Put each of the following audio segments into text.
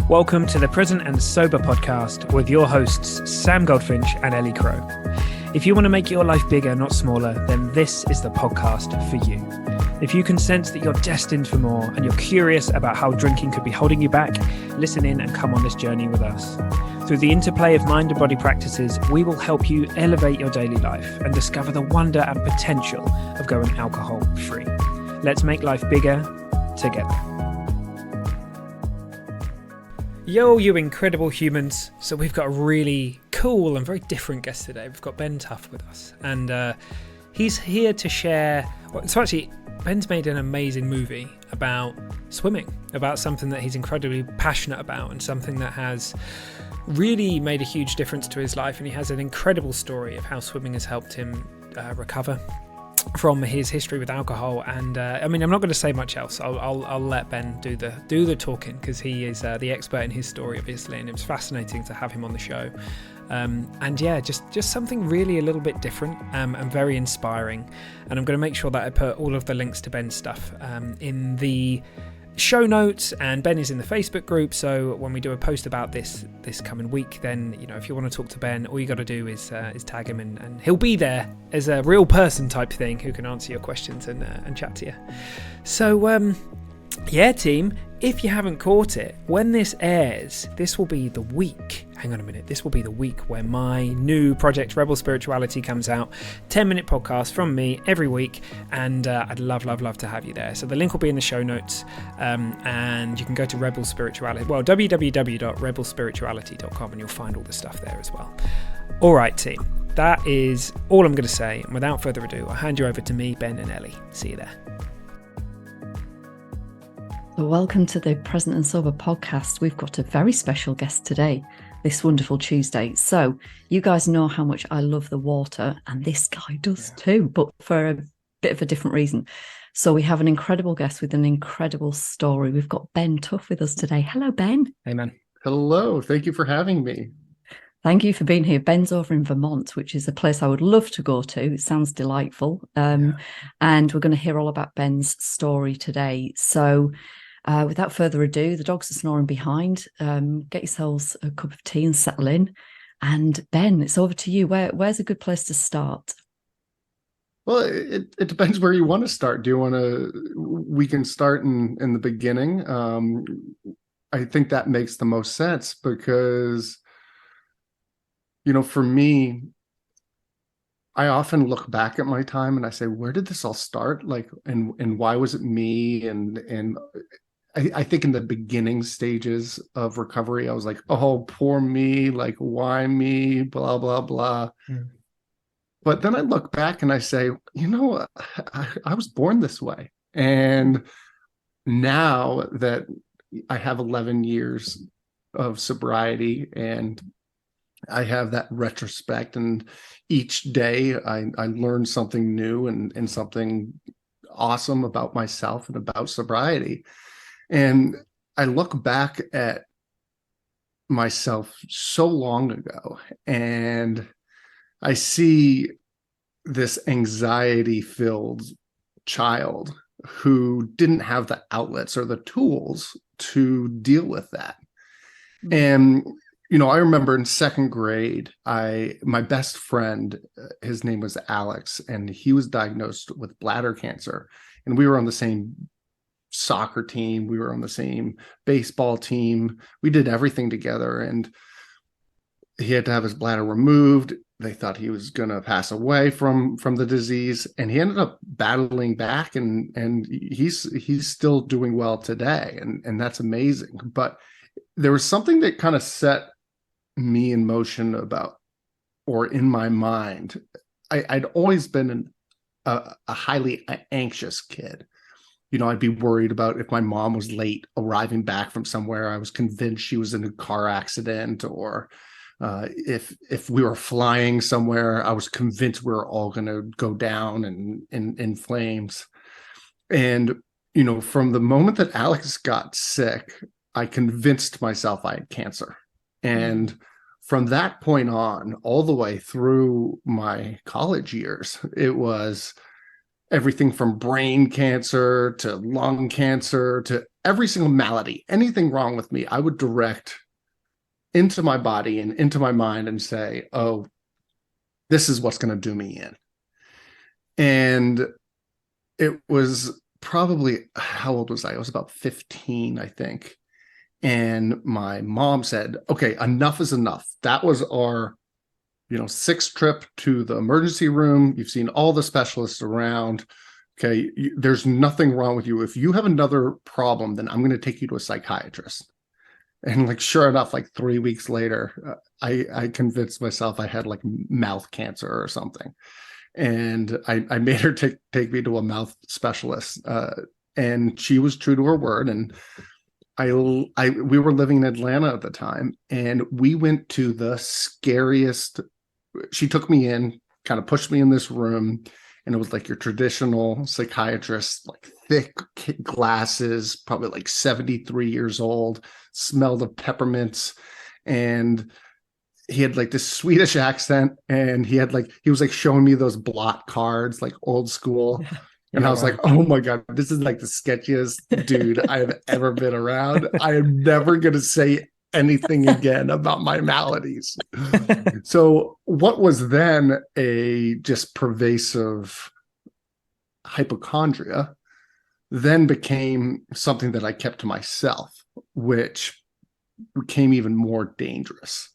Welcome to the Present and Sober podcast with your hosts, Sam Goldfinch and Ellie Crow. If you want to make your life bigger, not smaller, then this is the podcast for you. If you can sense that you're destined for more and you're curious about how drinking could be holding you back, listen in and come on this journey with us. Through the interplay of mind and body practices, we will help you elevate your daily life and discover the wonder and potential of going alcohol-free. Let's make life bigger together. Yo, you incredible humans. So we've got a really cool and very different guest today. We've got Ben Tuff with us. And he's here to share... So actually, Ben's made an amazing movie about swimming, about something that he's incredibly passionate about and something that has really made a huge difference to his life. And he has an incredible story of how swimming has helped him recover from his history with alcohol. And I'm not going to say much else. I'll let Ben do the talking, because he is the expert in his story, obviously, and it was fascinating to have him on the show. And yeah, just something really a little bit different and very inspiring. And I'm going to make sure that I put all of the links to Ben's stuff in the show notes, and Ben is in the Facebook group, so when we do a post about this coming week, then if you want to talk to Ben, all you got to do is tag him, and he'll be there as a real person type thing who can answer your questions and chat to you. So yeah, team, if you haven't caught it, when this airs, this will be the week. Hang on a minute. This will be the week where my new project, Rebel Spirituality, comes out. 10-minute podcast from me every week. And I'd love to have you there. So the link will be in the show notes. And you can go to Rebel Spirituality. Well, www.rebelspirituality.com, and you'll find all the stuff there as well. All right, team. That is all I'm going to say. And without further ado, I'll hand you over to me, Ben, and Ellie. See you there. Welcome to the Present and Sober podcast. We've got a very special guest today, this wonderful Tuesday. So you guys know how much I love the water, and this guy does too, but for a bit of a different reason. So we have an incredible guest with an incredible story. We've got Ben Tuff with us today. Hello, Ben. Hey, man. Hello. Thank you for having me. Thank you for being here. Ben's over in Vermont, which is a place I would love to go to. It sounds delightful. And we're going to hear all about Ben's story today. So without further ado, the dogs are snoring behind. Get yourselves a cup of tea and settle in. And Ben, it's over to you. Where's a good place to start? Well, it depends where you want to start. We can start in the beginning. I think that makes the most sense because, for me, I often look back at my time and I say, where did this all start? And why was it me? And I think in the beginning stages of recovery, I was like, oh, poor me, like, why me, blah, blah, blah. Mm. But then I look back and I say, I was born this way. And now that I have 11 years of sobriety and I have that retrospect, and each day I learn something new and something awesome about myself and about sobriety. And I look back at myself so long ago, and I see this anxiety-filled child who didn't have the outlets or the tools to deal with that. And, I remember in second grade, my best friend, his name was Alex, and he was diagnosed with bladder cancer. And we were on the same soccer team, we were on the same baseball team, we did everything together, and he had to have his bladder removed. They thought he was going to pass away from the disease, and he ended up battling back, and he's still doing well today, and that's amazing. But there was something that kind of set me in motion in my mind. I'd always been a highly anxious kid. I'd be worried about if my mom was late arriving back from somewhere. I was convinced she was in a car accident, or if we were flying somewhere, I was convinced we were all going to go down in flames. And, from the moment that Alex got sick, I convinced myself I had cancer. And from that point on, all the way through my college years, it was everything from brain cancer to lung cancer to every single malady, anything wrong with me, I would direct into my body and into my mind and say, oh, this is what's going to do me in. And it was probably, how old was I? I was about 15, I think. And my mom said, okay, enough is enough. That was our, sixth trip to the emergency room. You've seen all the specialists around. Okay, there's nothing wrong with you. If you have another problem, then I'm going to take you to a psychiatrist. And like, sure enough, like 3 weeks later, I convinced myself I had like mouth cancer or something. And I made her take me to a mouth specialist. And she was true to her word. And we were living in Atlanta at the time, and we went to the scariest. She took me in, kind of pushed me in this room, and it was like your traditional psychiatrist, like thick glasses, probably like 73 years old, smelled of peppermints, and he had like this Swedish accent, and he was like showing me those blot cards, like old school. And I was like, oh my God, this is like the sketchiest dude I have ever been around. I am never going to say anything again about my maladies. So what was then a just pervasive hypochondria then became something that I kept to myself, which became even more dangerous.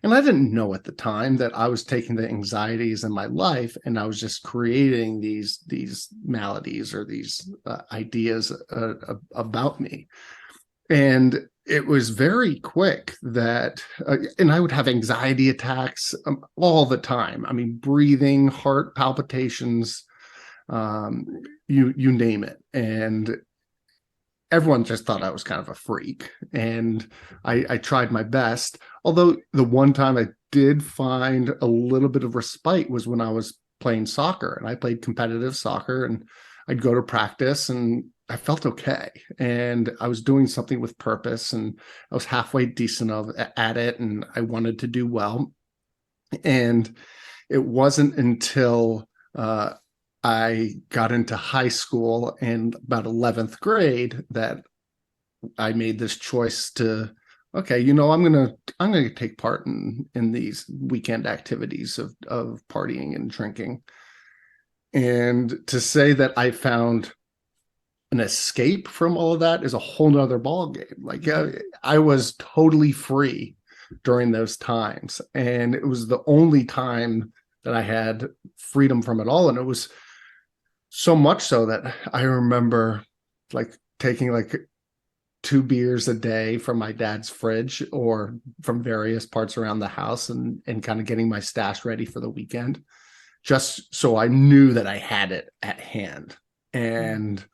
And I didn't know at the time that I was taking the anxieties in my life and I was just creating these maladies or these ideas about me. And it was very quick that, and I would have anxiety attacks all the time. I mean, breathing, heart palpitations, you name it. And everyone just thought I was kind of a freak. And I tried my best. Although the one time I did find a little bit of respite was when I was playing soccer. And I played competitive soccer, and I'd go to practice and I felt okay. And I was doing something with purpose, and I was halfway decent at it, and I wanted to do well. And it wasn't until I got into high school and about 11th grade that I made this choice to, okay, I'm gonna take part in these weekend activities of partying and drinking. And to say that I found an escape from all of that is a whole nother ballgame. Like I was totally free during those times, and it was the only time that I had freedom from it all. And it was so much so that I remember like taking like 2 beers a day from my dad's fridge or from various parts around the house and kind of getting my stash ready for the weekend, just so I knew that I had it at hand. And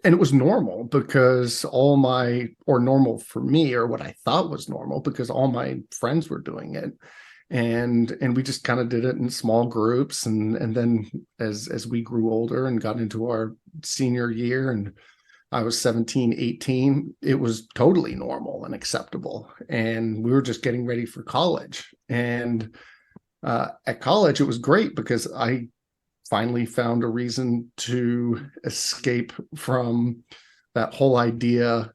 it was normal because normal for me, or what I thought was normal, because all my friends were doing it. And we just kind of did it in small groups. And then as we grew older and got into our senior year, and I was 17, 18, it was totally normal and acceptable. And we were just getting ready for college. And at college, it was great because I finally found a reason to escape from that whole idea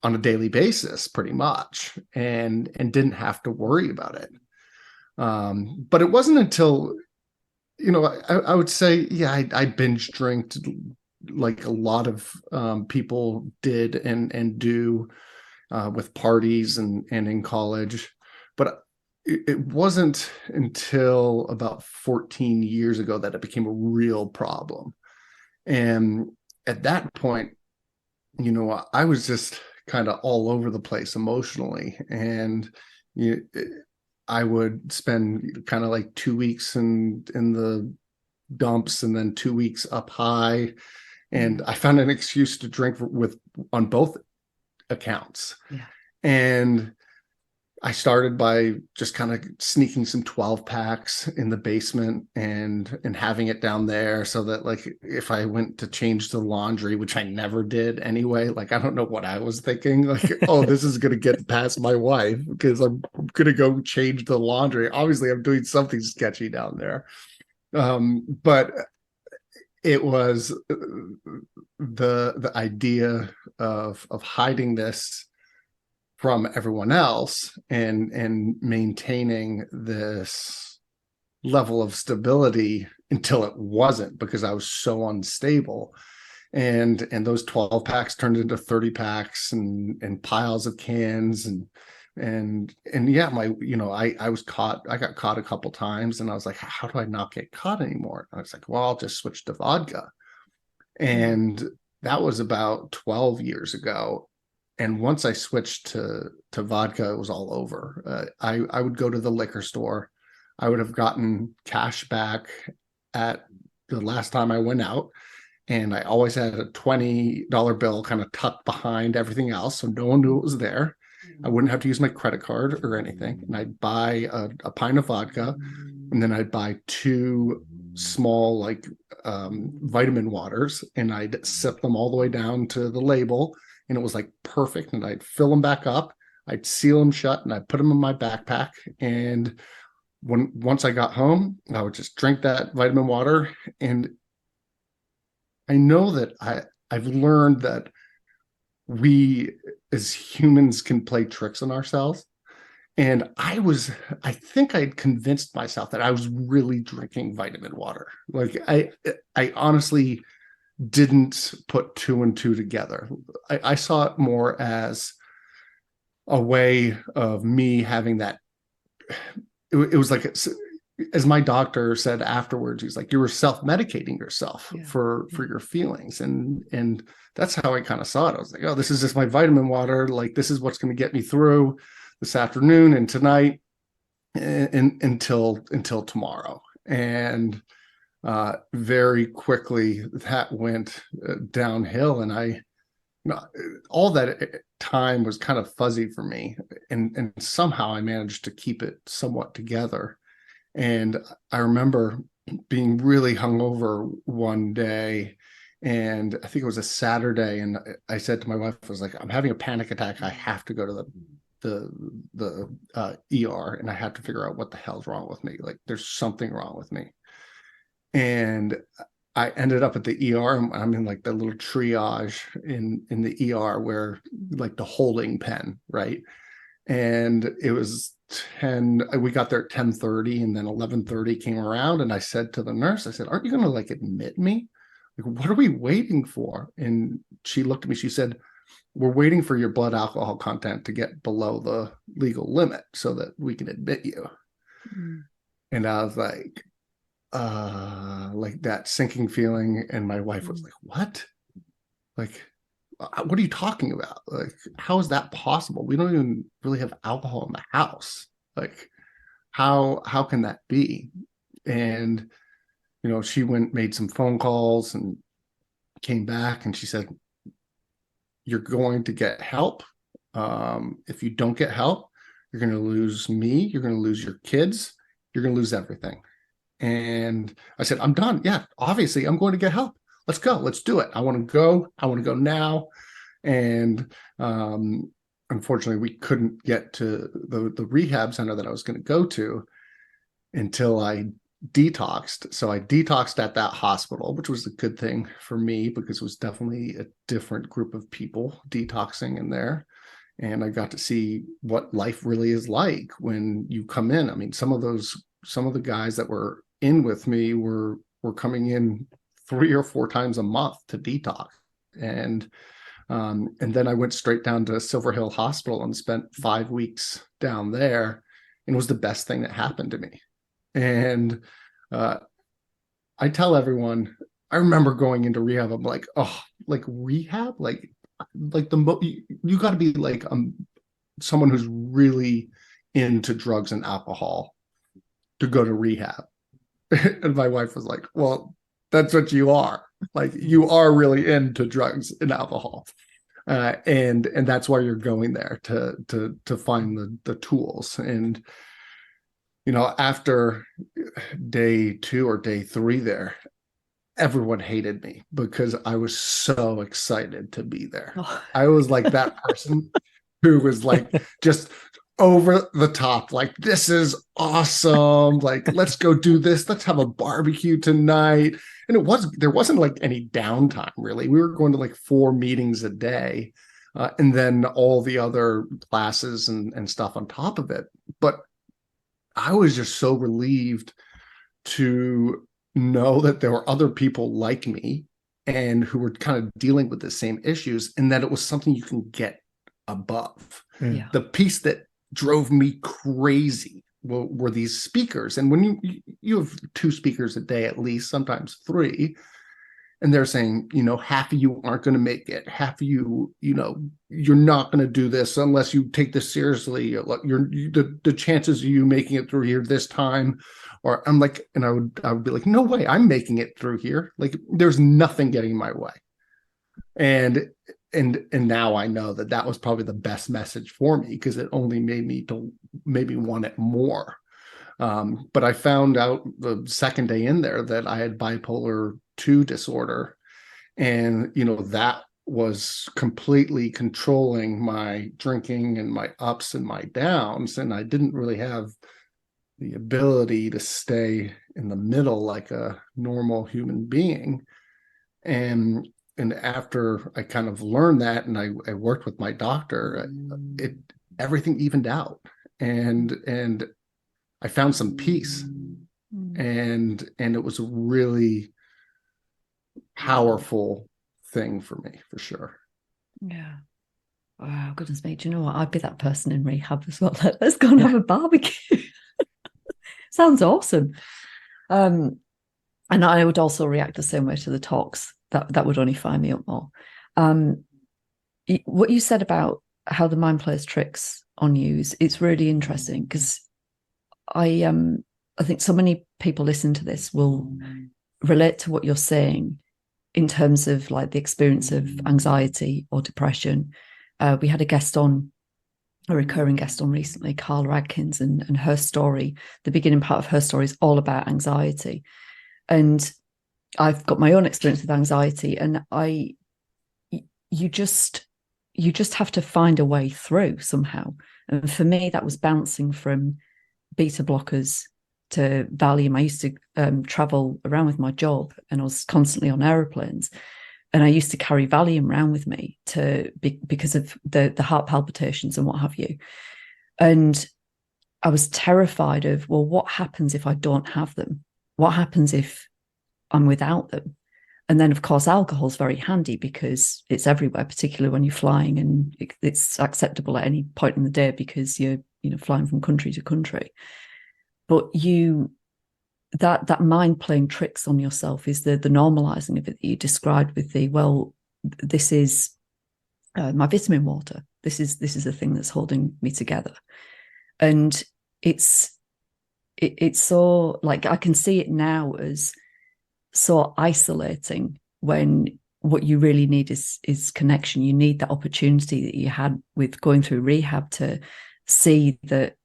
on a daily basis, pretty much, and didn't have to worry about it. But it wasn't until, I would say, yeah, I binge drinked like a lot of people did and do with parties and in college. But it wasn't until about 14 years ago that it became a real problem. And at that point, I was just kind of all over the place emotionally. And I would spend kind of like 2 weeks in the dumps and then 2 weeks up high. And I found an excuse to drink on both accounts. Yeah. And I started by just kind of sneaking some 12 packs in the basement and having it down there, so that like if I went to change the laundry, which I never did anyway, like I don't know what I was thinking, like, oh, this is going to get past my wife because I'm going to go change the laundry. Obviously I'm doing something sketchy down there. But it was the idea of hiding this from everyone else and maintaining this level of stability until it wasn't, because I was so unstable. And those 12 packs turned into 30 packs and piles of cans and yeah, I was caught. I got caught a couple times, and I was like, how do I not get caught anymore? And I was like, well, I'll just switch to vodka. And that was about 12 years ago. And once I switched to vodka, it was all over. I would go to the liquor store. I would have gotten cash back at the last time I went out. And I always had a $20 bill kind of tucked behind everything else, so no one knew it was there. I wouldn't have to use my credit card or anything. And I'd buy a pint of vodka, and then I'd buy two small vitamin waters, and I'd sip them all the way down to the label, and it was like perfect. And I'd fill them back up, I'd seal them shut, and I'd put them in my backpack. And once I got home, I would just drink that vitamin water. And I know that I've learned that we as humans can play tricks on ourselves. And I think I'd convinced myself that I was really drinking vitamin water. Like I honestly didn't put two and two together. I saw it more as a way of me having that. It was like, as my doctor said afterwards, he's like, you were self-medicating yourself for your feelings. And that's how I kind of saw it. I was like, oh, this is just my vitamin water. Like, this is what's going to get me through this afternoon and tonight and until tomorrow. And very quickly that went downhill. And all that time was kind of fuzzy for me. And somehow I managed to keep it somewhat together. And I remember being really hungover one day, and I think it was a Saturday. And I said to my wife, I was like, I'm having a panic attack. I have to go to the ER, and I have to figure out what the hell's wrong with me. Like, there's something wrong with me. And I ended up at the ER. I'm in like the little triage in the ER where like the holding pen, right? And it was we got there at 10:30, and then 11:30 came around, and I said to the nurse, I said, aren't you going to like admit me? Like, what are we waiting for? And she looked at me, she said, we're waiting for your blood alcohol content to get below the legal limit so that we can admit you. And I was like that sinking feeling. And my wife was like, what? Like, what are you talking about? Like, how is that possible? We don't even really have alcohol in the house. Like, how can that be? And, she made some phone calls and came back, and she said, you're going to get help. If you don't get help, you're going to lose me. You're going to lose your kids. You're going to lose everything. And I said, I'm done. Yeah, obviously I'm going to get help. Let's go. Let's do it. I want to go. I want to go now. And unfortunately, we couldn't get to the rehab center that I was going to go to until I detoxed. So I detoxed at that hospital, which was a good thing for me because it was definitely a different group of people detoxing in there. And I got to see what life really is like when you come in. I mean, some of the guys that were in with me were coming in 3 or 4 times a month to detox. And then I went straight down to Silver Hill Hospital and spent 5 weeks down there. And it was the best thing that happened to me. And I tell everyone, I remember going into rehab. I'm like, oh, like rehab? Like you got to be like someone who's really into drugs and alcohol to go to rehab. And my wife was like, well, that's what you are. Like, you are really into drugs and alcohol. And that's why you're going there to find the tools. And, after day 2 or day 3 there, everyone hated me because I was so excited to be there. I was like that person who was like just over the top, like, this is awesome, like, let's go do this, let's have a barbecue tonight. And there wasn't like any downtime, really. We were going to like 4 meetings a day, and then all the other classes and stuff on top of it. But I was just so relieved to know that there were other people like me and who were kind of dealing with the same issues, and that it was something you can get above. Yeah. The piece that drove me crazy were these speakers. And when you have 2 speakers a day, at least, sometimes 3, and they're saying, half of you aren't going to make it, half of you, you're not going to do this unless you take this seriously. The chances of you making it through here this time, or I'm like, and I would be like, no way, I'm making it through here. Like, there's nothing getting in my way. And now I know that was probably the best message for me, because it only made me to maybe want it more. But I found out the second day in there that I had bipolar 2 disorder, and that was completely controlling my drinking and my ups and my downs, and I didn't really have the ability to stay in the middle like a normal human being. And after I kind of learned that, and I worked with my doctor, everything evened out, and I found some peace, and it was a really powerful thing for me, for sure. Yeah. Wow, goodness me. Do you know what? I'd be that person in rehab as well. Let's go and have a barbecue. Sounds awesome. And I would also react the same way to the talks. That would only fire me up more. What you said about how the mind plays tricks on you it's really interesting, because I think so many people listen to this will relate to what you're saying in terms of like the experience of anxiety or depression. We had a recurring guest on recently, Carla Adkins, and her story, the beginning part of her story is all about anxiety. And I've got my own experience with anxiety, and you just have to find a way through somehow. And for me, that was bouncing from beta blockers to Valium. I used to travel around with my job, and I was constantly on aeroplanes, and I used to carry Valium around with me because of the heart palpitations and what have you. And I was terrified of, well, what happens if I don't have them? What happens if I'm without them? And then, of course, alcohol is very handy because it's everywhere, particularly when you're flying, and it's acceptable at any point in the day because you're flying from country to country. But that mind playing tricks on yourself is the normalizing of it that you described with this is my vitamin water. This is the thing that's holding me together. And it's so, like, I can see it now as so isolating, when what you really need is connection. You need that opportunity that you had with going through rehab to see that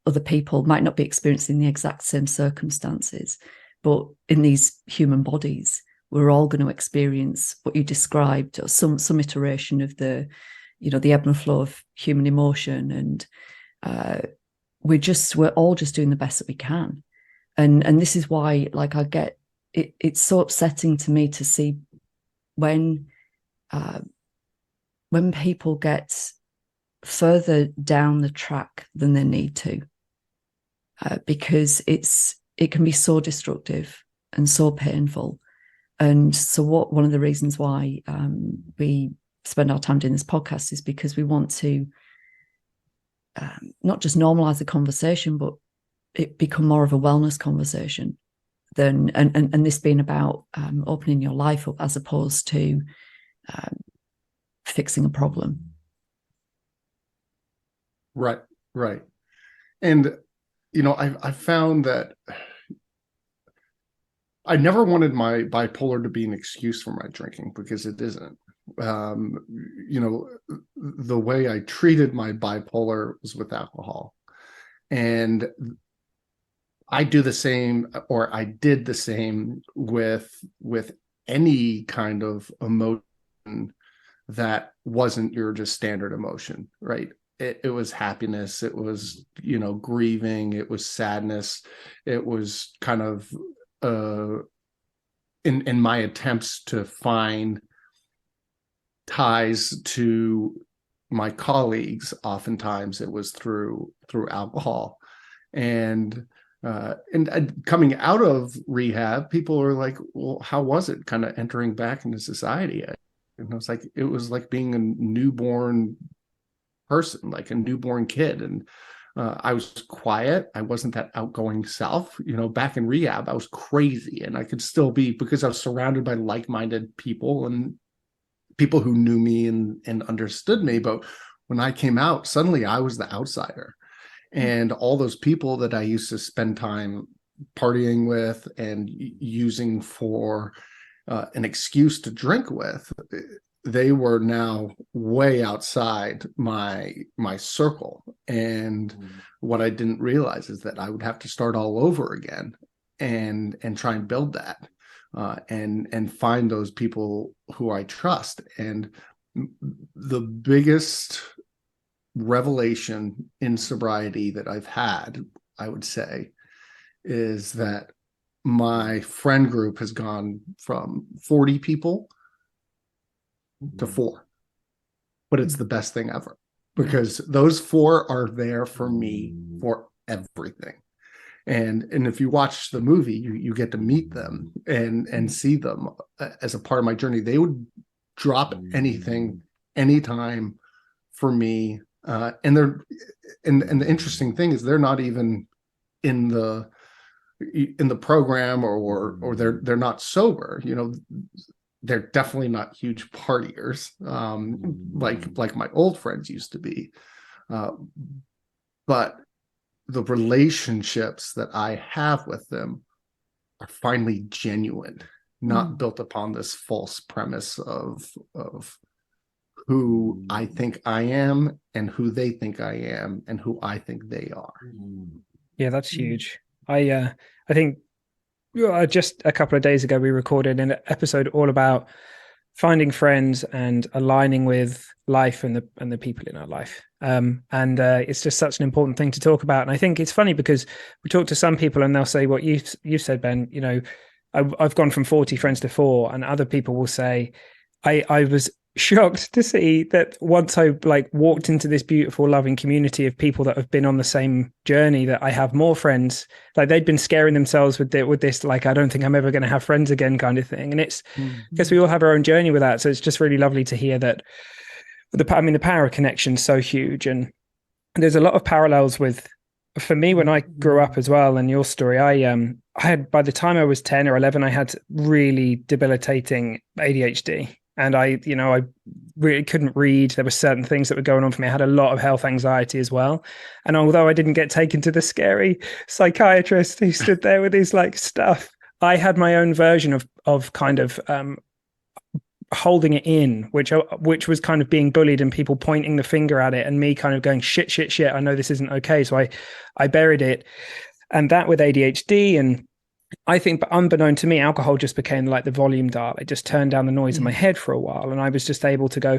other people might not be experiencing the exact same circumstances, but in these human bodies, we're all going to experience what you described, or some iteration of the ebb and flow of human emotion. And we're all just doing the best that we can. And this is why, like, I get it, it's so upsetting to me to see when people get further down the track than they need to, because it can be so destructive and so painful. And so one of the reasons why we spend our time doing this podcast is because we want to not just normalize the conversation, but it become more of a wellness conversation and this being about opening your life up as opposed to fixing a problem. Right. And I found that I never wanted my bipolar to be an excuse for my drinking, because it isn't. The way I treated my bipolar was with alcohol, and I do the same, or I did the same with any kind of emotion that wasn't your just standard emotion, right? it was happiness, it was, grieving, it was sadness, it was kind of in my attempts to find ties to my colleagues. Oftentimes it was through alcohol. And coming out of rehab, people are like, well, how was it kind of entering back into society? And I was like, it was like being a newborn person, like a newborn kid. And I was quiet. I wasn't that outgoing self. Back in rehab, I was crazy, and I could still be, because I was surrounded by like-minded people and people who knew me and understood me. But when I came out, suddenly I was the outsider. And all those people that I used to spend time partying with and using for an excuse to drink with, they were now way outside my circle. And what I didn't realize is that I would have to start all over again and try and build that and find those people who I trust. And the biggest revelation in sobriety that I've had, I would say, is that my friend group has gone from 40 people to 4. But it's the best thing ever, because those 4 are there for me for everything. And if you watch the movie, you get to meet them and see them as a part of my journey. They would drop anything, anytime for me. And the interesting thing is, they're not even in the program, or they're not sober. They're definitely not huge partiers, like my old friends used to be. But the relationships that I have with them are finally genuine, not built upon this false premise of who I think I am and who they think I am and who I think they are. Yeah, that's huge. I think just a couple of days ago, we recorded an episode all about finding friends and aligning with life and the people in our life. It's just such an important thing to talk about. And I think it's funny because we talk to some people and they'll say what you said, Ben. I've gone from 40 friends to 4, and other people will say, I was shocked to see that once I walked into this beautiful, loving community of people that have been on the same journey, that I have more friends. They'd been scaring themselves with this, I don't think I'm ever going to have friends again kind of thing. And it's, I guess we all have our own journey with that. So it's just really lovely to hear that the power of connection is so huge. And there's a lot of parallels for me, when I grew up as well, and your story. I had, by the time I was 10 or 11, I had really debilitating ADHD. And I really couldn't read. There were certain things that were going on for me. I had a lot of health anxiety as well. And although I didn't get taken to the scary psychiatrist who stood there with his stuff, I had my own version of kind of holding it in, which was kind of being bullied and people pointing the finger at it, and me kind of going, shit, I know this isn't okay. So I buried it. And that with ADHD, and I think, but unbeknown to me, alcohol just became like the volume dial. It just turned down the noise in my head for a while. And I was just able to go,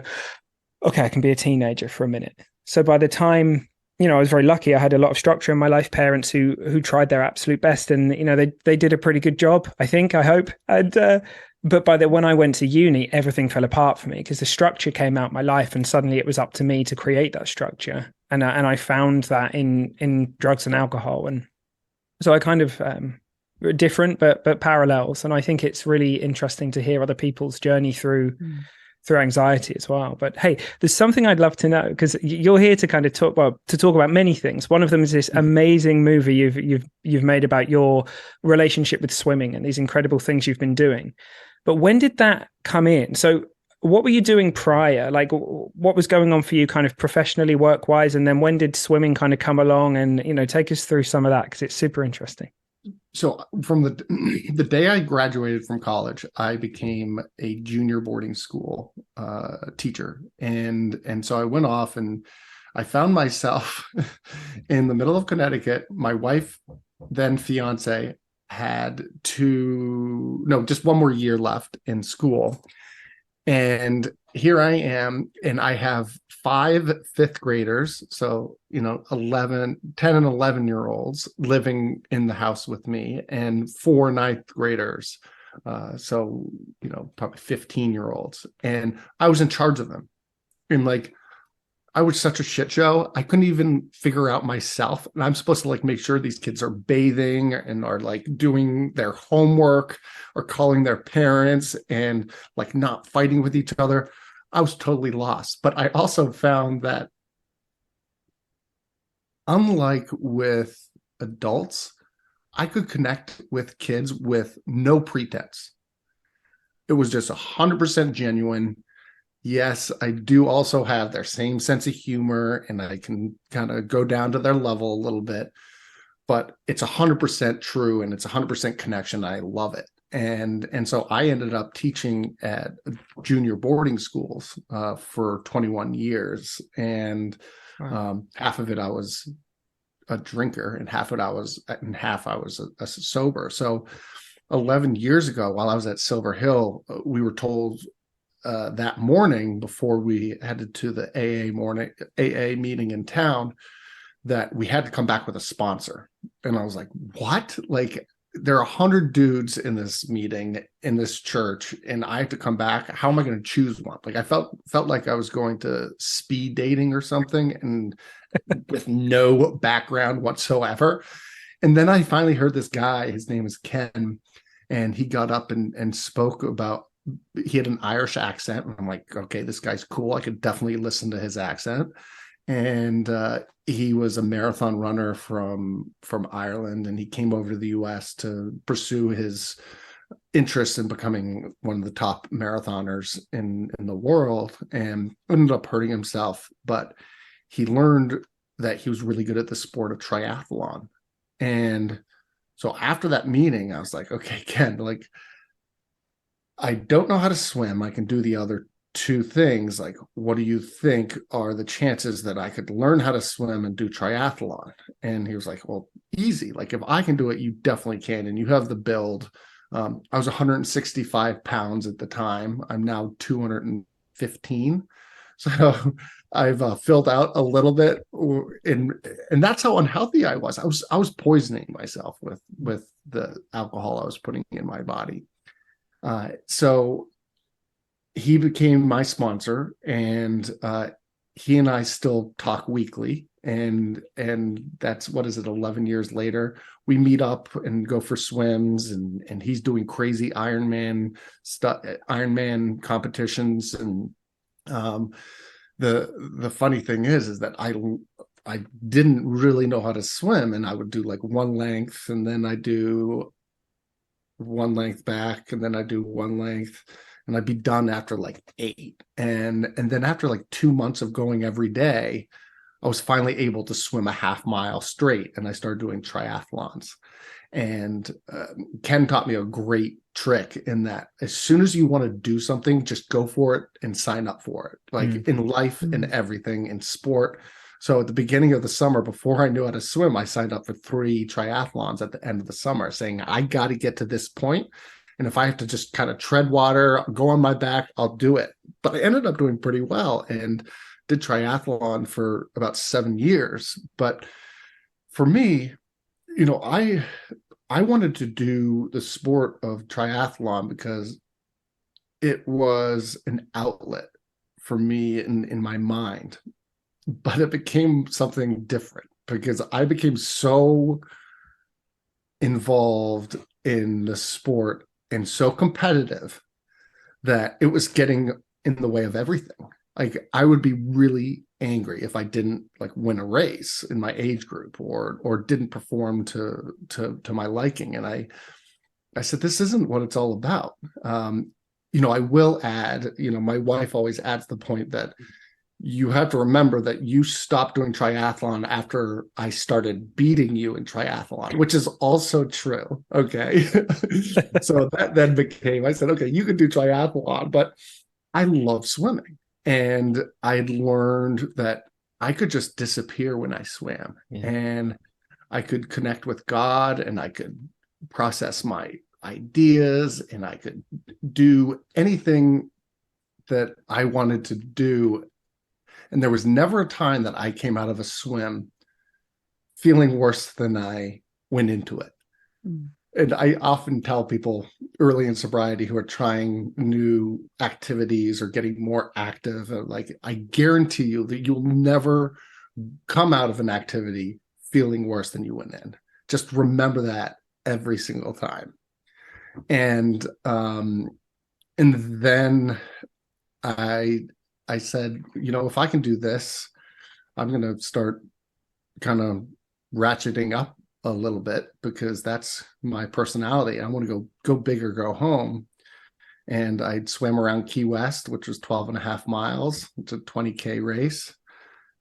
okay, I can be a teenager for a minute. So by the time, I was very lucky. I had a lot of structure in my life, parents who tried their absolute best. And, they did a pretty good job, I hope. And, but when I went to uni, everything fell apart for me because the structure came out my life, and suddenly it was up to me to create that structure. And I found that in drugs and alcohol. And so I kind of, different but parallels, and I think it's really interesting to hear other people's journey through anxiety as well. But hey, there's something I'd love to know, because you're here to kind of talk about many things. One of them is this amazing movie you've made about your relationship with swimming and these incredible things you've been doing. But when did that come in? So what were you doing prior? What was going on for you kind of professionally, work-wise? And then when did swimming kind of come along? And, take us through some of that, because it's super interesting. So from the day I graduated from college, I became a junior boarding school teacher. And so I went off and I found myself in the middle of Connecticut. My wife, then fiance, had just one more year left in school. And here I am, and I have 5 fifth graders. So, 10 and 11-year-olds living in the house with me, and 4 ninth graders. So, probably 15-year-olds. And I was in charge of them. And like, I was such a shit show. I couldn't even figure out myself. And I'm supposed to like make sure these kids are bathing and are like doing their homework or calling their parents and like not fighting with each other. I was totally lost. But I also found that unlike with adults, I could connect with kids with no pretense. It was just 100% genuine. Yes, I do also have their same sense of humor, and I can kind of go down to their level a little bit, but it's 100% true, and it's 100% connection. I love it. And so I ended up teaching at junior boarding schools for 21 years. And half of it I was a drinker, and half I was a sober. So 11 years ago, while I was at Silver Hill, we were told that morning before we headed to the AA meeting in town that we had to come back with a sponsor. And I was like, what? Like, there are 100 dudes in this meeting in this church, and I have to come back. How am I going to choose one? Like, I felt like I was going to speed dating or something, and with no background whatsoever. And then I finally heard this guy, his name is Ken, and he got up and spoke about, he had an Irish accent. And I'm like, okay, this guy's cool. I could definitely listen to his accent. And he was a marathon runner from Ireland, and he came over to the US to pursue his interest in becoming one of the top marathoners in the world, and ended up hurting himself. But he learned that he was really good at the sport of triathlon. And so after that meeting, I was like, okay, Ken, like, I don't know how to swim. I can do the other two things. Like, what do you think are the chances that I could learn how to swim and do triathlon? And he was like, well, easy. Like, if I can do it, you definitely can. And you have the build. I was 165 pounds at the time. I'm now 215. So I've filled out a little bit, and that's how unhealthy I was. I was poisoning myself with the alcohol I was putting in my body. So he became my sponsor, and he and I still talk weekly. And that's, what is it, 11 years later, we meet up and go for swims, and he's doing crazy Ironman stuff, Ironman competitions. And the funny thing is that I didn't really know how to swim, and I would do like one length, and then I do one length back, and then I do one length, and I'd be done after like 8. And then after like 2 months of going every day, I was finally able to swim a half mile straight, and I started doing triathlons. And Ken taught me a great trick in that as soon as you want to do something, just go for it and sign up for it. Like in life and everything, in sport. So at the beginning of the summer, before I knew how to swim, I signed up for 3 triathlons at the end of the summer, saying, I got to get to this point. And if I have to just kind of tread water, go on my back, I'll do it. But I ended up doing pretty well and did triathlon for about 7 years. But for me, I wanted to do the sport of triathlon because it was an outlet for me in my mind. But it became something different because I became so involved in the sport and so competitive that it was getting in the way of everything. Like, I would be really angry if I didn't like win a race in my age group or didn't perform to my liking. And I said, this isn't what it's all about. I will add, my wife always adds the point that you have to remember that you stopped doing triathlon after I started beating you in triathlon, which is also true. Okay. So that then became, I said, okay, you can do triathlon, but I love swimming. And I learned that I could just disappear when I swam, and I could connect with God, and I could process my ideas, and I could do anything that I wanted to do. And there was never a time that I came out of a swim feeling worse than I went into it. Mm. And I often tell people early in sobriety who are trying new activities or getting more active, like, I guarantee you that you'll never come out of an activity feeling worse than you went in. Just remember that every single time. And then I said, if I can do this, I'm going to start kind of ratcheting up a little bit, because that's my personality. I want to go big or go home. And I swam around Key West, which was 12 and a half miles. It's a 20K race.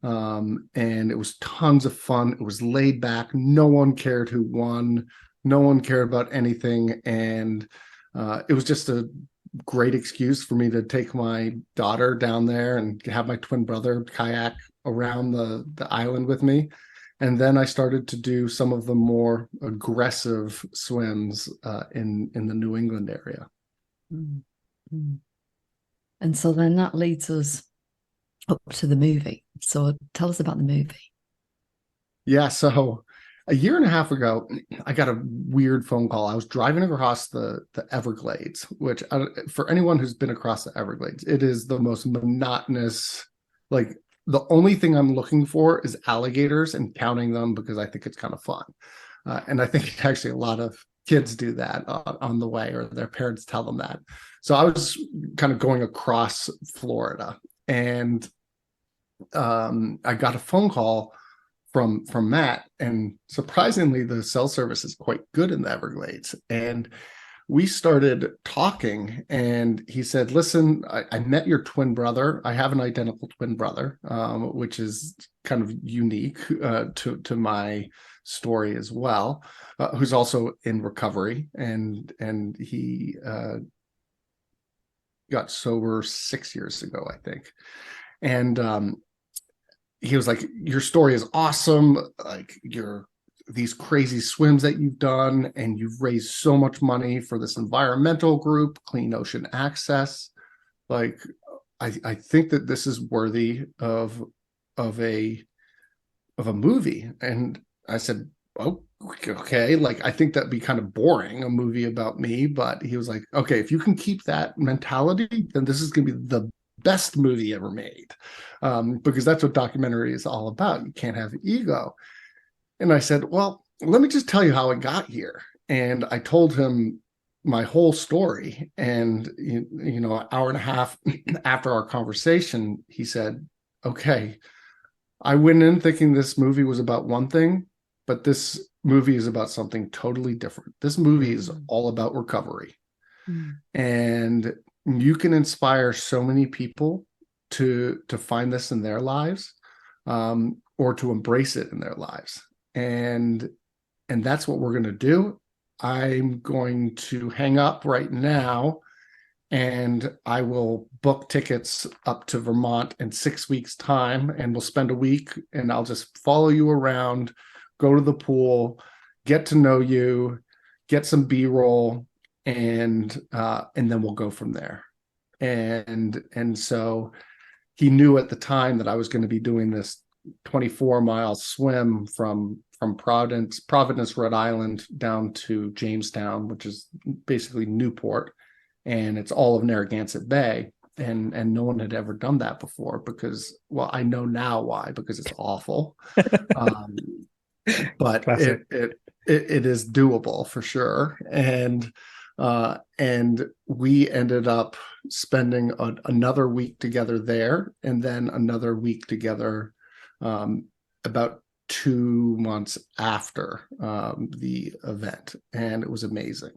And it was tons of fun. It was laid back. No one cared who won. No one cared about anything. And it was just a great excuse for me to take my daughter down there and have my twin brother kayak around the island with me. And then I started to do some of the more aggressive swims in the New England area. Mm-hmm. And so then that leads us up to the movie. So tell us about the movie. Yeah, so a year and a half ago, I got a weird phone call. I was driving across the Everglades, which for anyone who's been across the Everglades, it is the most monotonous, like, the only thing I'm looking for is alligators and counting them, because I think it's kind of fun. And I think actually a lot of kids do that on the way, or their parents tell them that. So I was kind of going across Florida, and I got a phone call from Matt, and surprisingly, the cell service is quite good in the Everglades. And we started talking, and he said, listen, I met your twin brother. I have an identical twin brother, which is kind of unique to my story as well, who's also in recovery. And he got sober 6 years ago, I think. And he was like, your story is awesome. Like, these crazy swims that you've done, and you've raised so much money for this environmental group, Clean Ocean Access. Like, I think that this is worthy of a movie. And I said, oh, okay. Like, I think that'd be kind of boring, a movie about me. But he was like, okay, if you can keep that mentality, then this is going to be the best movie ever made, because that's what documentary is all about. You can't have ego. And I said, well, let me just tell you how I got here. And I told him my whole story. And, an hour and a half after our conversation, he said, okay, I went in thinking this movie was about one thing, but this movie is about something totally different. This movie is all about recovery. And you can inspire so many people to find this in their lives, or to embrace it in their lives. And that's what we're going to do. I'm going to hang up right now, and I will book tickets up to Vermont in 6 weeks' time, and we'll spend a week, and I'll just follow you around, go to the pool, get to know you, get some B-roll, and then we'll go from there. And so he knew at the time that I was going to be doing this 24-mile swim from Providence, Rhode Island, down to Jamestown, which is basically Newport, and it's all of Narragansett Bay. And no one had ever done that before, because, well, I know now why, because it's awful. But it is doable for sure. And we ended up spending another week together there, and then another week together about 2 months after the event, and it was amazing.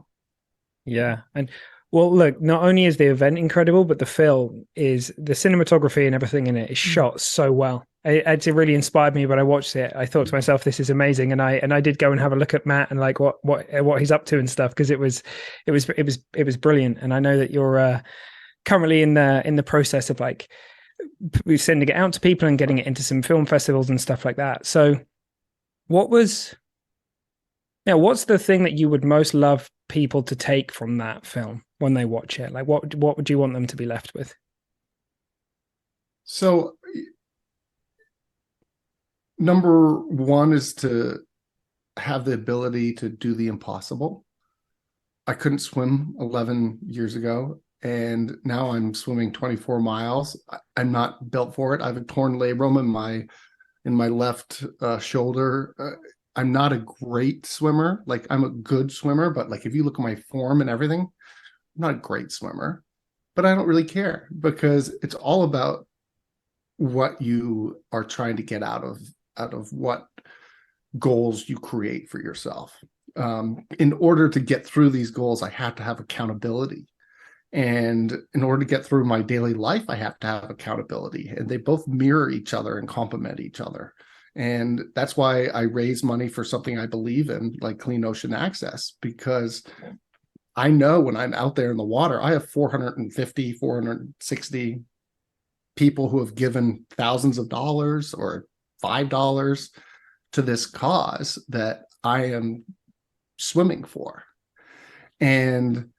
Yeah. And well, look, not only is the event incredible, but the film is, the cinematography and everything in it is shot so well. It really inspired me when I watched it. I thought to myself, this is amazing. And I did go and have a look at Matt and like what he's up to and stuff, because it was brilliant. And I know that you're currently in the process of like sending it out to people and getting it into some film festivals and stuff like that. So what's the thing that you would most love people to take from that film when they watch it? Like what would you want them to be left with? So number one is to have the ability to do the impossible. I couldn't swim 11 years ago, and now I'm swimming 24 miles. I'm not built for it. I have a torn labrum in my left shoulder. I'm not a great swimmer. Like, I'm a good swimmer, but like if you look at my form and everything, I'm not a great swimmer. But I don't really care, because it's all about what you are trying to get out of what goals you create for yourself. In order to get through these goals, I have to have accountability. And in order to get through my daily life, I have to have accountability. And they both mirror each other and complement each other. And that's why I raise money for something I believe in, like Clean Ocean Access, because I know when I'm out there in the water, I have 450, 460 people who have given thousands of dollars or $5 to this cause that I am swimming for. And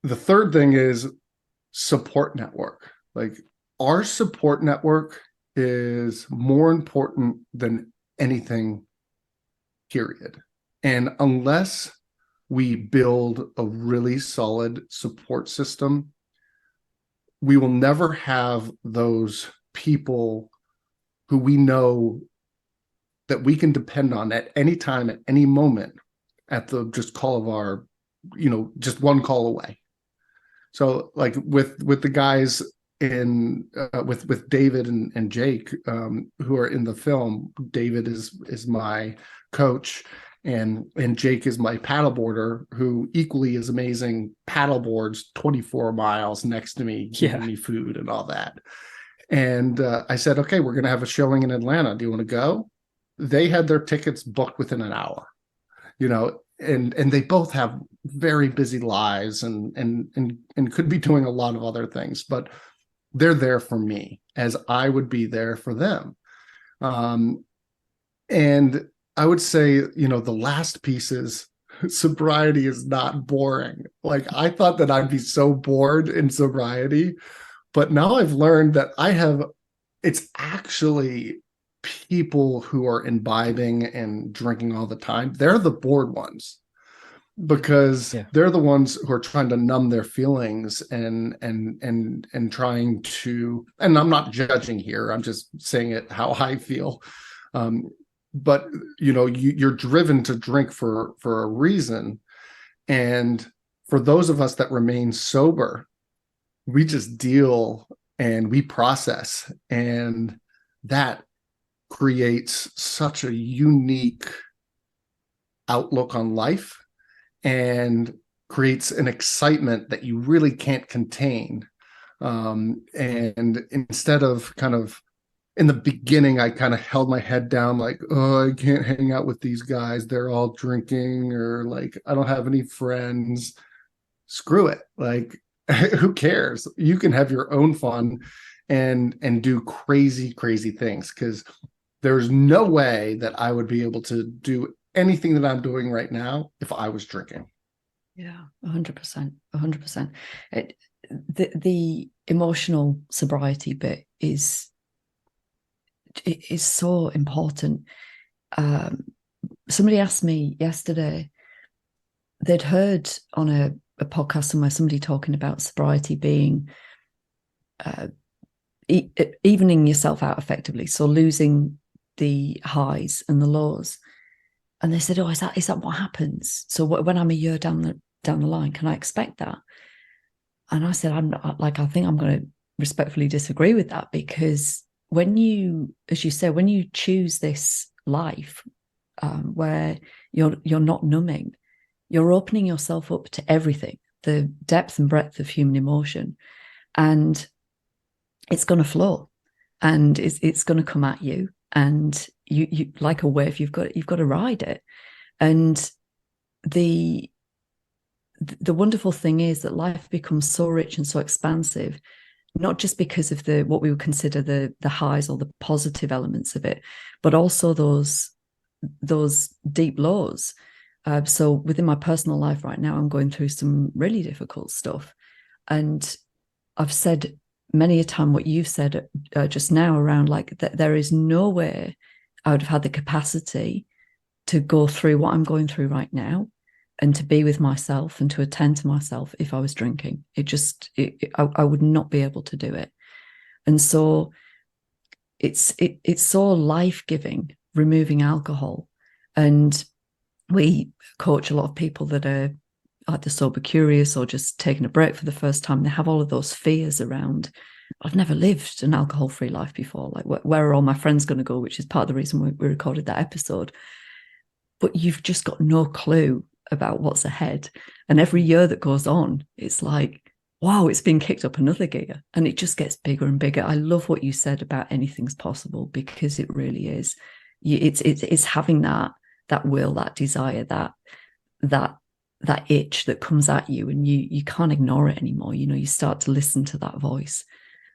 the third thing is support network. Like, our support network is more important than anything, period. And unless we build a really solid support system, we will never have those people who we know that we can depend on at any time, at any moment, at the just call of our, just one call away. So like with the guys in with David and Jake, who are in the film. David is my coach, and Jake is my paddleboarder, who equally is amazing, paddleboards 24 miles next to me, giving me food and all that. And I said, okay, we're going to have a showing in Atlanta. Do you want to go? They had their tickets booked within an hour, and they both have very busy lives and could be doing a lot of other things, but they're there for me as I would be there for them. And I would say, the last piece is sobriety is not boring. Like, I thought that I'd be so bored in sobriety, but now I've learned that it's actually people who are imbibing and drinking all the time. They're the bored ones, because they're the ones who are trying to numb their feelings and trying to, and I'm not judging here, I'm just saying it how I feel. But you're driven to drink for a reason. And for those of us that remain sober, we just deal and we process, and that creates such a unique outlook on life and creates an excitement that you really can't contain. And instead of kind of, in the beginning, I kind of held my head down, like, oh, I can't hang out with these guys, they're all drinking, or like, I don't have any friends. Screw it. Like, who cares? You can have your own fun and do crazy things, because there's no way that I would be able to do anything that I'm doing right now if I was drinking. Yeah, 100%. The emotional sobriety bit is so important. Somebody asked me yesterday, they'd heard on a podcast somewhere somebody talking about sobriety being evening yourself out effectively, so losing the highs and the lows. And they said, oh, is that what happens? So when I'm a year down the line, can I expect that? And I said, I'm not, like, I think I'm going to respectfully disagree with that, because when you, as you say, when you choose this life where you're not numbing, you're opening yourself up to everything, the depth and breadth of human emotion, and it's going to flow, and it's going to come at you, and you like a wave, you've got to ride it. And the wonderful thing is that life becomes so rich and so expansive, not just because of what we would consider the highs or the positive elements of it, but also those deep lows. So within my personal life right now, I'm going through some really difficult stuff, and I've said many a time what you've said just now around like that there is no way I would have had the capacity to go through what I'm going through right now and to be with myself and to attend to myself if I was drinking. I would not be able to do it. And so it's so life-giving removing alcohol. And we coach a lot of people that are either sober curious or just taking a break for the first time. They have all of those fears around, I've never lived an alcohol-free life before. Like, where are all my friends going to go? Which is part of the reason we recorded that episode. But you've just got no clue about what's ahead. And every year that goes on, it's like, wow, it's been kicked up another gear. And it just gets bigger and bigger. I love what you said about anything's possible, because it really is. It's having that will, that desire, that itch that comes at you, and you can't ignore it anymore. You know, you start to listen to that voice.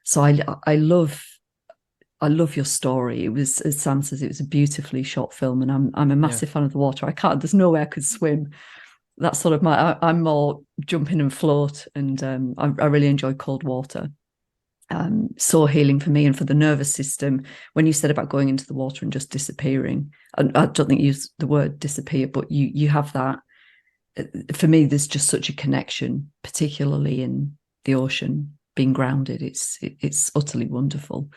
So I love your story. It was, as Sam says, it was a beautifully shot film, and I'm a massive fan of the water. There's no way I could swim. That's sort of I'm more jump in and float, and I really enjoy cold water. So healing for me and for the nervous system. When you said about going into the water and just disappearing, I don't think you used the word disappear, but you have that. For me, there's just such a connection, particularly in the ocean, being grounded. It's utterly wonderful.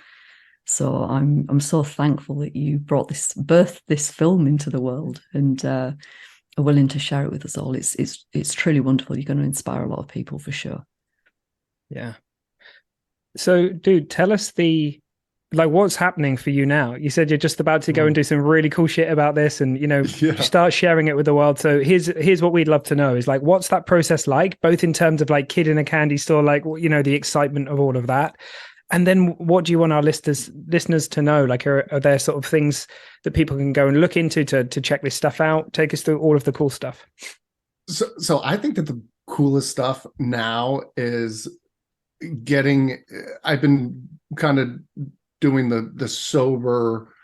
So I'm so thankful that you birthed this film into the world, and are willing to share it with us all. It's truly wonderful. You're going to inspire a lot of people for sure. Yeah. So, dude, tell us what's happening for you now. You said you're just about to go and do some really cool shit about this, and start sharing it with the world. So here's what we'd love to know is like, what's that process like, both in terms of like kid in a candy store, like, the excitement of all of that, and then what do you want our listeners to know? Like, are there sort of things that people can go and look into to check this stuff out? Take us through all of the cool stuff. So I think that the coolest stuff now is I've been kind of doing the sober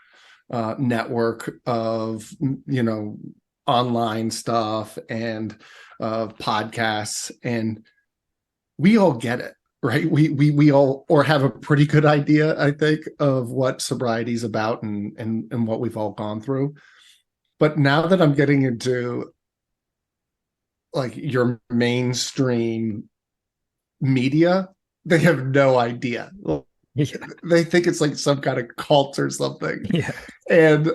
network of online stuff and podcasts, and we all get it, right? We all or have a pretty good idea, I think, of what sobriety is about and what we've all gone through. But now that I'm getting into like your mainstream media, they have no idea. Yeah. They think it's like some kind of cult or something. Yeah. And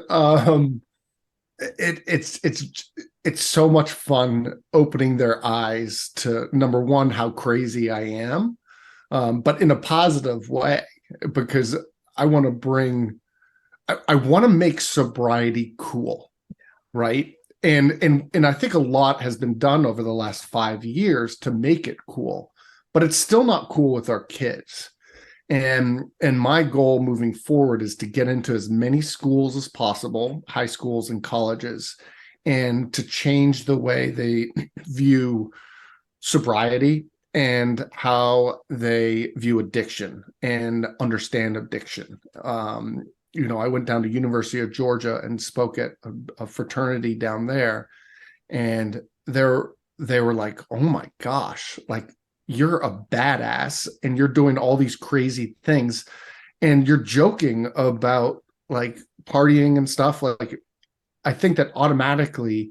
it's so much fun opening their eyes to, number one, how crazy I am, but in a positive way, because I want to make sobriety cool, right? And I think a lot has been done over the last 5 years to make it cool, but it's still not cool with our kids. And my goal moving forward is to get into as many schools as possible, high schools and colleges, and to change the way they view sobriety and how they view addiction and understand addiction. I went down to University of Georgia and spoke at a fraternity down there, and they were like, "Oh my gosh, like, you're a badass and you're doing all these crazy things and you're joking about like partying and stuff." Like, I think that automatically,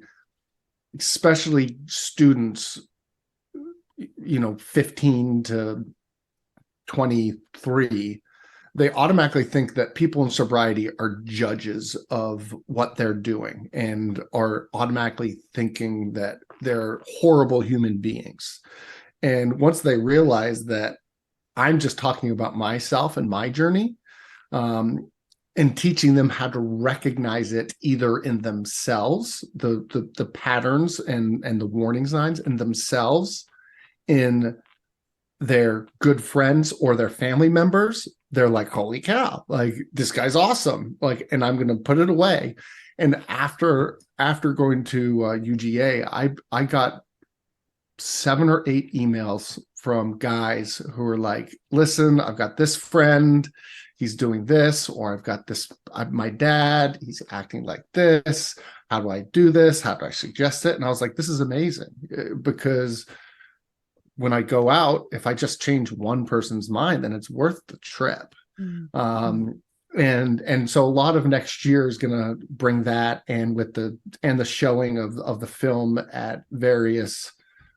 especially students, 15 to 23, they automatically think that people in sobriety are judges of what they're doing and are automatically thinking that they're horrible human beings. And once they realize that I'm just talking about myself and my journey, and teaching them how to recognize it either in themselves, the patterns and the warning signs in themselves, in their good friends or their family members, they're like, holy cow, like, this guy's awesome. Like, and I'm going to put it away. And after going to UGA, I got 7 or 8 emails from guys who are like, listen, I've got this friend, he's doing this, or I've got this, my dad, he's acting like this. How do I do this? How do I suggest it? And I was like, this is amazing, because when I go out, if I just change one person's mind, then it's worth the trip. And so a lot of next year is going to bring that, and with the showing of the film at various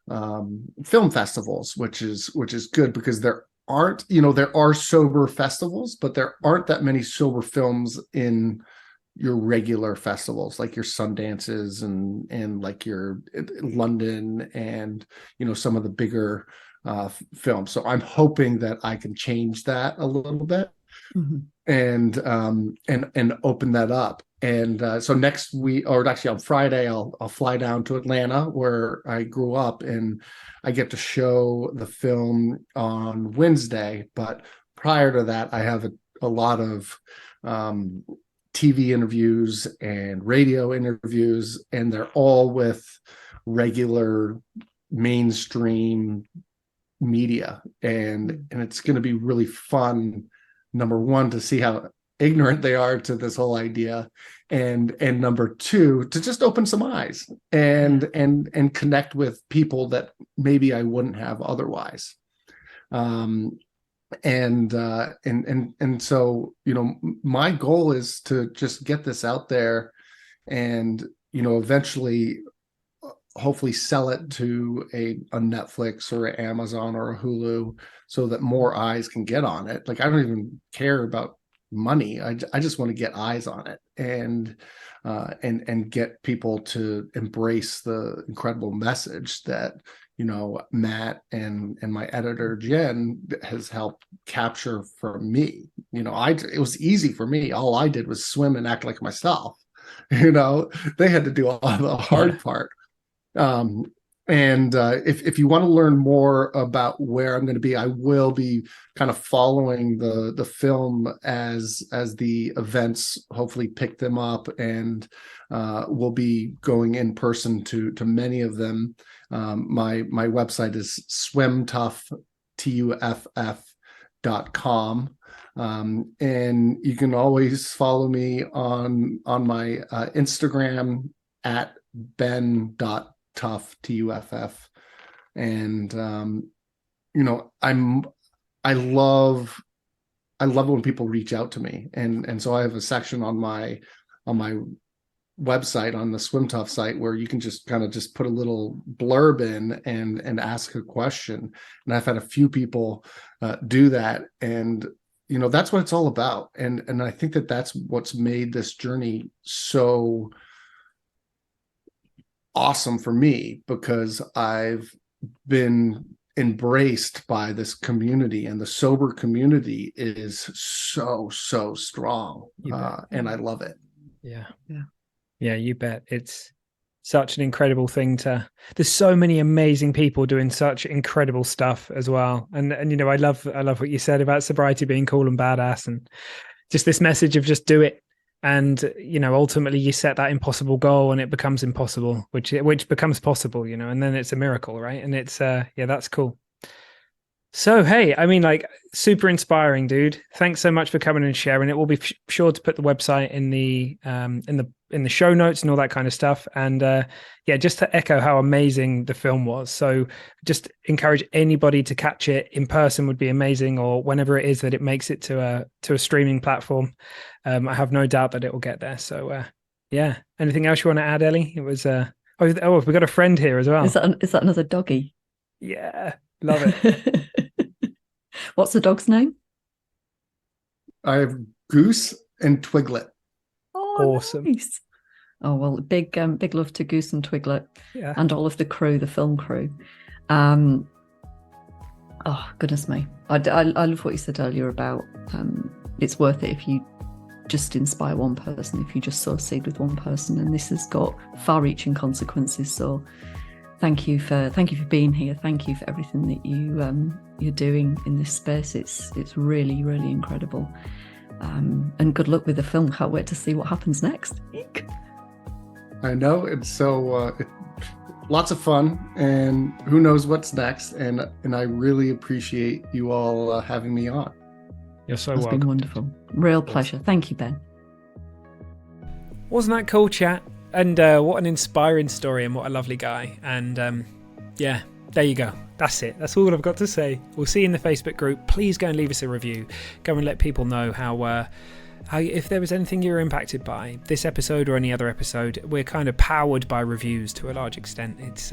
film festivals, which is good, because there are sober festivals, but there aren't that many sober films in your regular festivals, like your Sundances and like your London and some of the bigger films. So I'm hoping that I can change that a little bit. And open that up. And so next week, or actually on Friday, I'll fly down to Atlanta, where I grew up, and I get to show the film on Wednesday. But prior to that, I have a lot of TV interviews and radio interviews, and they're all with regular mainstream media, and it's going to be really fun. Number one, to see how ignorant they are to this whole idea, and number two, to just open some eyes and connect with people that maybe I wouldn't have otherwise. And so my goal is to just get this out there, and eventually hopefully sell it to a Netflix or an Amazon or a Hulu, so that more eyes can get on it. Like, I don't even care about money. I just want to get eyes on it, and get people to embrace the incredible message that Matt and my editor Jen has helped capture for me. It was easy for me. All I did was swim and act like myself. They had to do all the hard part. If you want to learn more about where I'm going to be, I will be kind of following the film as the events hopefully pick them up, and we'll be going in person to many of them. My website is swimtuff.com. And you can always follow me on my Instagram at ben.tuff, Tuff. And I love when people reach out to me, and so I have a section on my website, on the Swim Tuff site, where you can just put a little blurb in and ask a question. And I've had a few people do that, and that's what it's all about. And I think that's what's made this journey so awesome for me, because I've been embraced by this community, and the sober community is so strong, and I love it. Yeah, you bet. It's such an incredible thing there's so many amazing people doing such incredible stuff as well. And I love what you said about sobriety being cool and badass, and just this message of just do it. And ultimately you set that impossible goal, and it becomes impossible, which becomes possible, and then it's a miracle, right? And it's that's cool. So hey, super inspiring, dude. Thanks so much for coming and sharing it. We'll be sure to put the website in the show notes and all that kind of stuff. And just to echo how amazing the film was. So just encourage anybody to catch it in person would be amazing, or whenever it is that it makes it to a streaming platform. I have no doubt that it will get there. So anything else you want to add, Ellie? It was we got a friend here as well. Is that another doggy? Yeah, love it. What's the dog's name? I have Goose and Twiglet. Oh, awesome. Nice. Oh, well, big love to Goose and Twiglet, and all of the crew, the film crew. Oh, goodness me. I love what you said earlier about it's worth it if you just inspire one person, if you just sow a seed with one person, and this has got far-reaching consequences. So thank you for being here. Thank you for everything that you're doing in this space. It's really, really incredible. And good luck with the film. Can't wait to see what happens next. I know, it's so lots of fun, and who knows what's next. And I really appreciate you all having me on. You're so welcome. It's been wonderful. Real pleasure. Thank you, Ben. Wasn't that cool, chat? And what an inspiring story, and what a lovely guy. And There you go. That's it. That's all I've got to say. We'll see you in the Facebook group. Please go and leave us a review. Go and let people know how if there was anything you were impacted by this episode or any other episode. We're kind of powered by reviews to a large extent. It's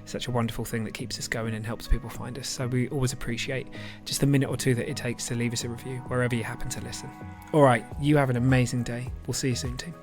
such a wonderful thing that keeps us going and helps people find us. So we always appreciate just the minute or two that it takes to leave us a review wherever you happen to listen. All right, you have an amazing day. We'll see you soon too.